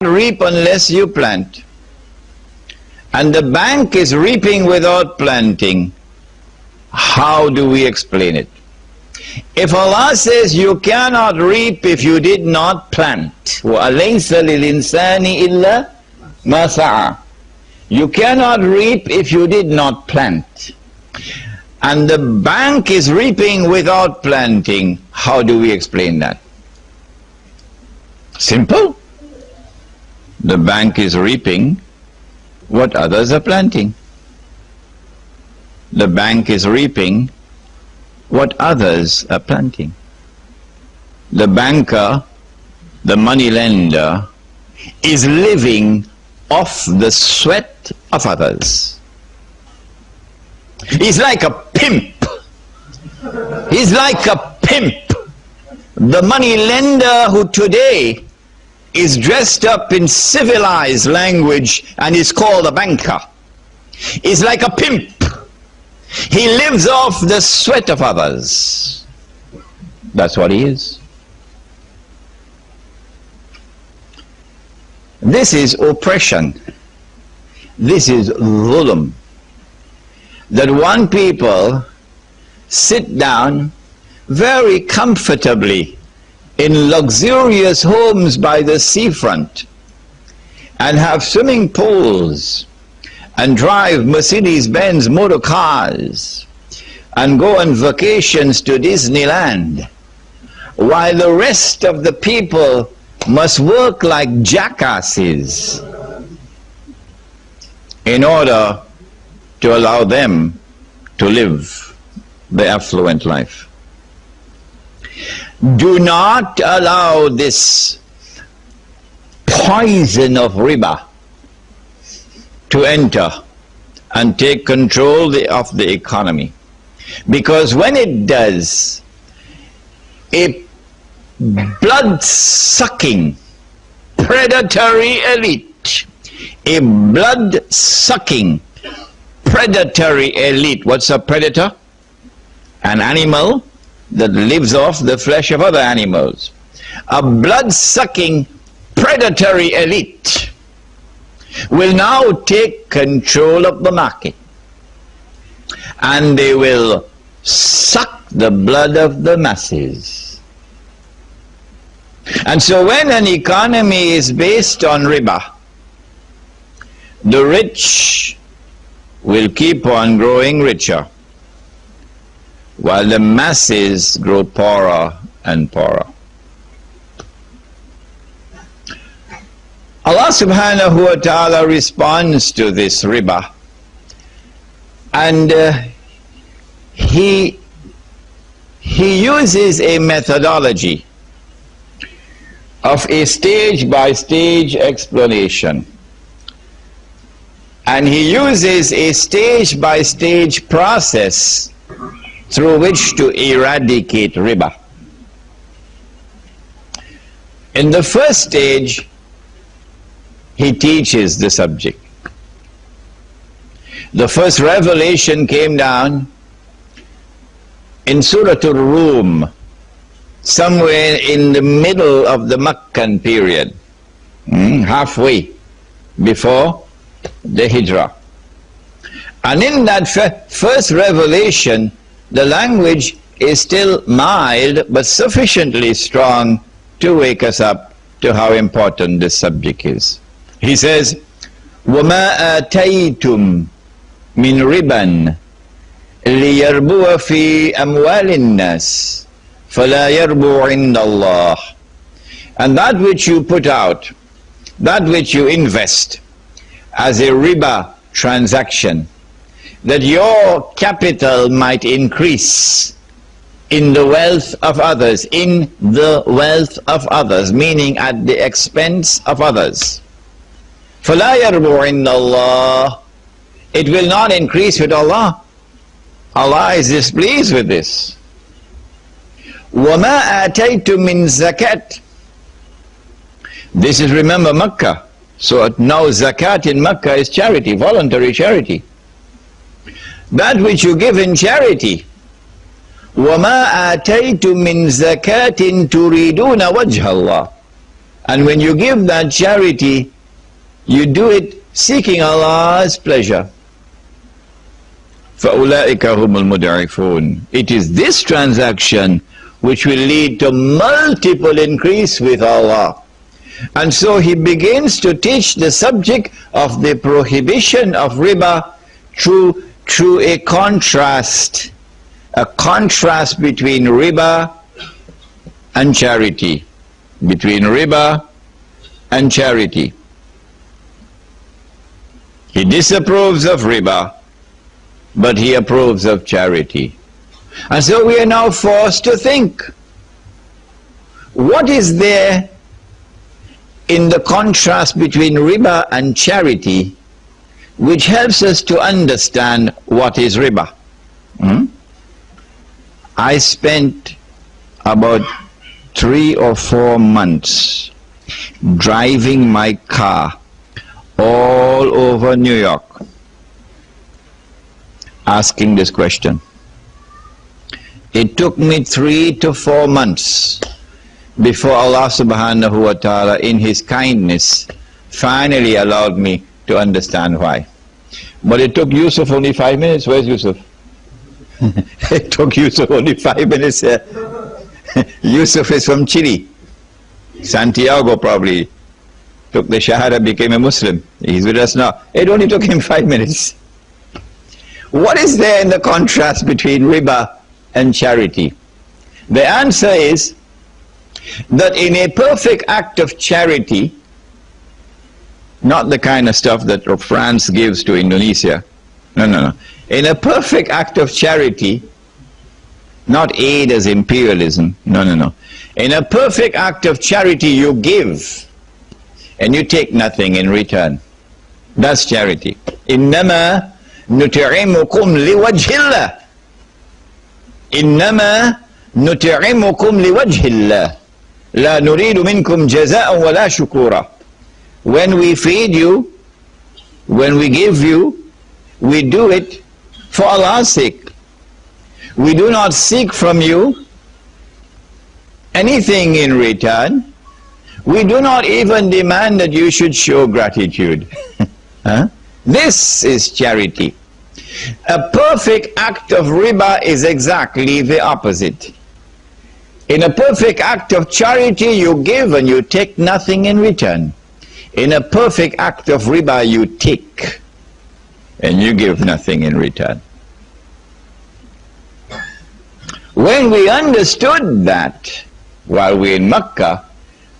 reap unless you plant. And the bank is reaping without planting. How do we explain it? If Allah says you cannot reap if you did not plant, وَأَلَيْسَ لِلْإِنسَانِ إِلَّا مَا سَعَى, you cannot reap if you did not plant. And the bank is reaping without planting. How do we explain that? Simple. The bank is reaping what others are planting. The bank is reaping what others are planting. The banker, the money lender, is living off the sweat of others. He's like a pimp. He's like a pimp. The money lender who today is dressed up in civilized language and is called a banker is like a pimp. He lives off the sweat of others. That's what he is. This is oppression. This is dhulm. That one people sit down very comfortably in luxurious homes by the seafront and have swimming pools and drive Mercedes-Benz motor cars and go on vacations to Disneyland, while the rest of the people must work like jackasses in order to allow them to live the affluent life. Do not allow this poison of riba to enter and take control of the economy. Because when it does, a blood-sucking, predatory elite, a blood-sucking, predatory elite. What's a predator? An animal that lives off the flesh of other animals. A blood-sucking, predatory elite will now take control of the market, and they will suck the blood of the masses. And so when an economy is based on riba, the rich will keep on growing richer, while the masses grow poorer and poorer. Allah subhanahu wa ta'ala responds to this riba, and he uses a methodology of a stage-by-stage explanation, and he uses a stage-by-stage process through which to eradicate riba. In the first stage, he teaches the subject. The first revelation came down in Surah Al-Rum, somewhere in the middle of the Meccan period, halfway before the Hijrah. And in that first revelation, the language is still mild but sufficiently strong to wake us up to how important this subject is. He says, وَمَا آتَيْتُم مِّن رِبًا لِيَرْبُوَ فِي أَمْوَالِ النَّاسِ فَلَا يَرْبُو عِنْدَ اللَّهِ. And that which you put out, that which you invest as a riba transaction, that your capital might increase in the wealth of others, meaning at the expense of others. فَلَا يَرْبُو عِنْدَ اللَّهِ. It will not increase with Allah. Allah is displeased with this. وَمَا آتَيْتُم مِّن زَكَاةٍ. This is, remember, Makkah. So now zakat in Makkah is charity, voluntary charity. That which you give in charity, وَمَا آتَيْتُم مِّن زَكَاةٍ تُرِيدُونَ وَجْهَ اللَّهِ. And when you give that charity, you do it seeking Allah's pleasure. فَأُولَٰئِكَ هُمُ الْمُضْعِفُونَ. It is this transaction which will lead to multiple increase with Allah. And so he begins to teach the subject of the prohibition of riba through a contrast between riba and charity. Between riba and charity. He disapproves of riba, but he approves of charity. And so we are now forced to think, what is there in the contrast between riba and charity which helps us to understand what is riba? I spent about 3 or 4 months driving my car all over New York asking this question. It took me 3 to 4 months before Allah subhanahu wa ta'ala in His kindness finally allowed me to understand why. But it took Yusuf only 5 minutes. Where's Yusuf? It took Yusuf only 5 minutes. Yusuf is from Chile. Santiago probably took the Shahada, became a Muslim. He's with us now. It only took him 5 minutes. What is there in the contrast between riba and charity? The answer is that in a perfect act of charity, not the kind of stuff that France gives to Indonesia, no. In a perfect act of charity, not aid as imperialism, no. In a perfect act of charity, you give and you take nothing in return. That's charity. إِنَّمَا نُطْعِمُكُمْ لِوَجْهِ اللَّهِ. إِنَّمَا نُطْعِمُكُمْ لِوَجْهِ اللَّهِ لَا نُرِيدُ مِنْكُمْ جَزَاءً وَلَا شُكُورًا. When we feed you, when we give you, we do it for Allah's sake. We do not seek from you anything in return. We do not even demand that you should show gratitude. This is charity. A perfect act of riba is exactly the opposite. In a perfect act of charity, you give and you take nothing in return. In a perfect act of riba, you take and you give nothing in return. When we understood that while we're in Makkah,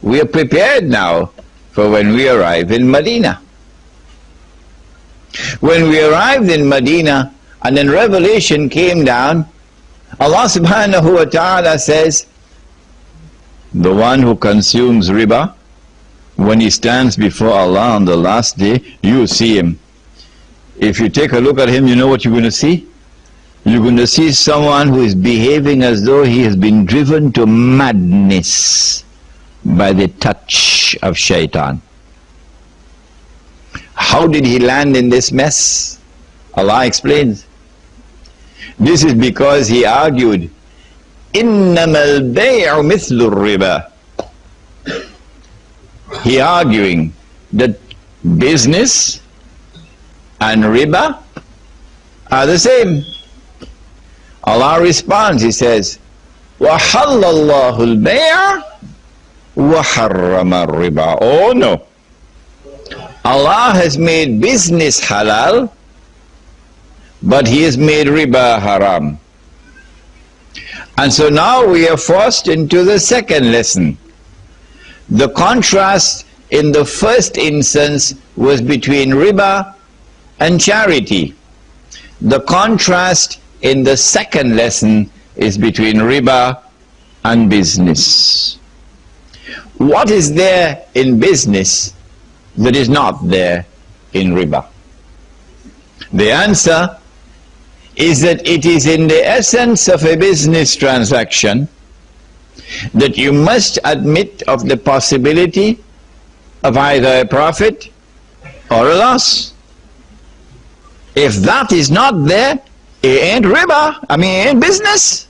we are prepared now for when we arrive in Medina. When we arrived in Medina and then revelation came down, Allah subhanahu wa ta'ala says, the one who consumes riba, when he stands before Allah on the last day, you see him. If you take a look at him, you know what you're going to see? You're going to see someone who is behaving as though he has been driven to madness by the touch of shaitan. How did he land in this mess? Allah explains. This is because he argued, إِنَّمَا الْبَيْعُ مِثْلُ الرِّبَا. He arguing that business and riba are the same. Allah responds, He says, وَحَلَّ اللَّهُ الْبَيْعَ وَحَرَّمَ الرِّبَا. Oh no. Allah has made business halal, but He has made riba haram. And so now we are forced into the second lesson. The contrast in the first instance was between riba and charity. The contrast in the second lesson is between riba and business. What is there in business that is not there in riba? The answer is that it is in the essence of a business transaction that you must admit of the possibility of either a profit or a loss. If that is not there, it ain't riba, it ain't business.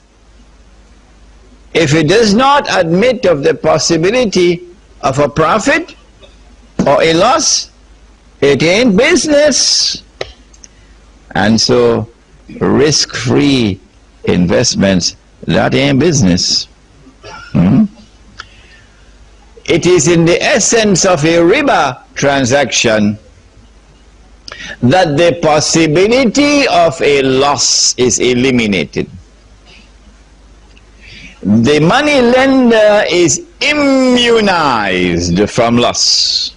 If it does not admit of the possibility of a profit or a loss, it ain't business. And so risk-free investments, that ain't business. It is in the essence of a riba transaction that the possibility of a loss is eliminated. The money lender is immunized from loss.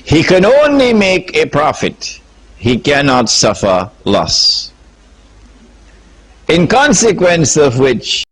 He can only make a profit. He cannot suffer loss. In consequence of which,